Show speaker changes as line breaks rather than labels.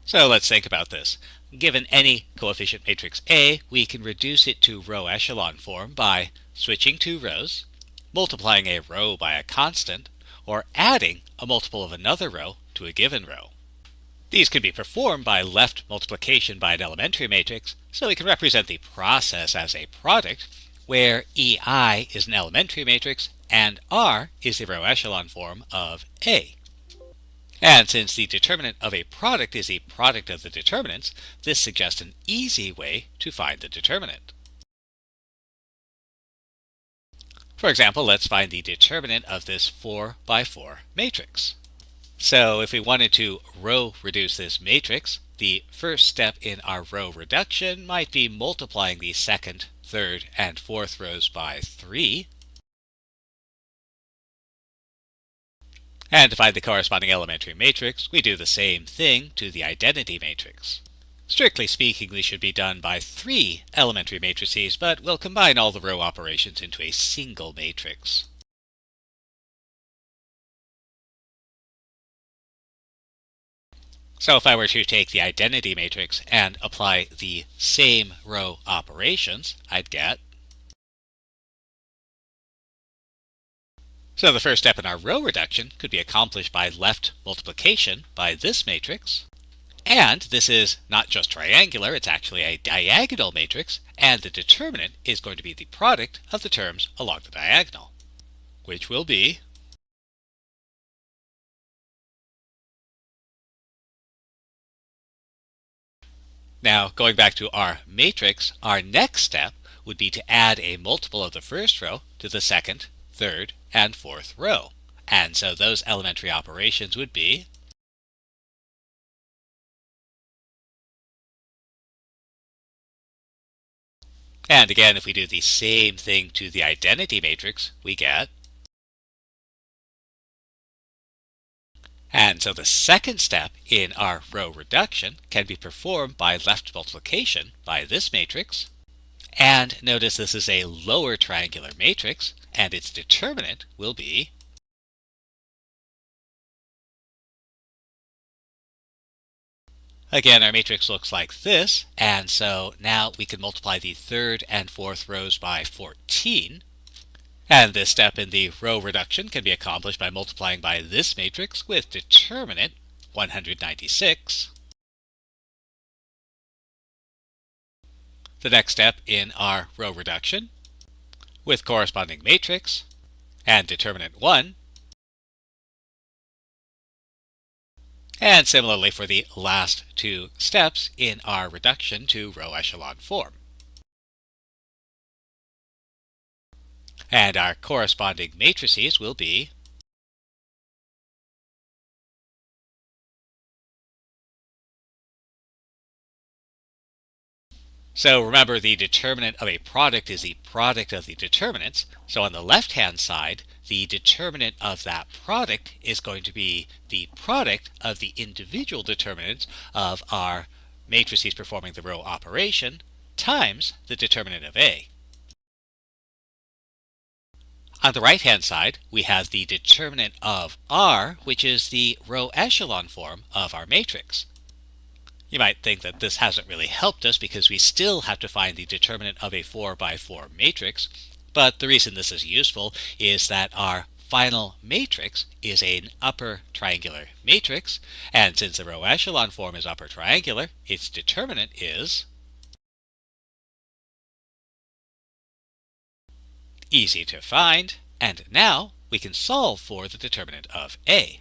So let's think about this. Given any coefficient matrix A, we can reduce it to row echelon form by switching two rows, multiplying a row by a constant, or adding a multiple of another row to a given row. These can be performed by left multiplication by an elementary matrix, so we can represent the process as a product, where EI is an elementary matrix and R is the row echelon form of A. And since the determinant of a product is the product of the determinants, this suggests an easy way to find the determinant. For example, let's find the determinant of this 4 by 4 matrix. So if we wanted to row reduce this matrix, the first step in our row reduction might be multiplying the second, third, and fourth rows by 3. And to find the corresponding elementary matrix, we do the same thing to the identity matrix. Strictly speaking, these should be done by 3 elementary matrices, but we'll combine all the row operations into a single matrix. So if I were to take the identity matrix and apply the same row operations, I'd get. So the first step in our row reduction could be accomplished by left multiplication by this matrix. And this is not just triangular, it's actually a diagonal matrix, and the determinant is going to be the product of the terms along the diagonal, which will be. Now, going back to our matrix, our next step would be to add a multiple of the first row to the second, third, and fourth row. And so those elementary operations would be. And again, if we do the same thing to the identity matrix, we get. And so the second step in our row reduction can be performed by left multiplication by this matrix. And notice this is a lower triangular matrix, and its determinant will be. Again, our matrix looks like this, and so now we can multiply the third and fourth rows by 14. And this step in the row reduction can be accomplished by multiplying by this matrix with determinant 196. The next step in our row reduction with corresponding matrix and determinant 1. And similarly for the last two steps in our reduction to row echelon form. And our corresponding matrices will be. So remember, the determinant of a product is the product of the determinants. So on the left-hand side, the determinant of that product is going to be the product of the individual determinants of our matrices performing the row operation times the determinant of A. On the right-hand side, we have the determinant of R, which is the row echelon form of our matrix. You might think that this hasn't really helped us because we still have to find the determinant of a 4 by 4 matrix, but the reason this is useful is that our final matrix is an upper triangular matrix, and since the row echelon form is upper triangular, its determinant is. Easy to find, and now we can solve for the determinant of A.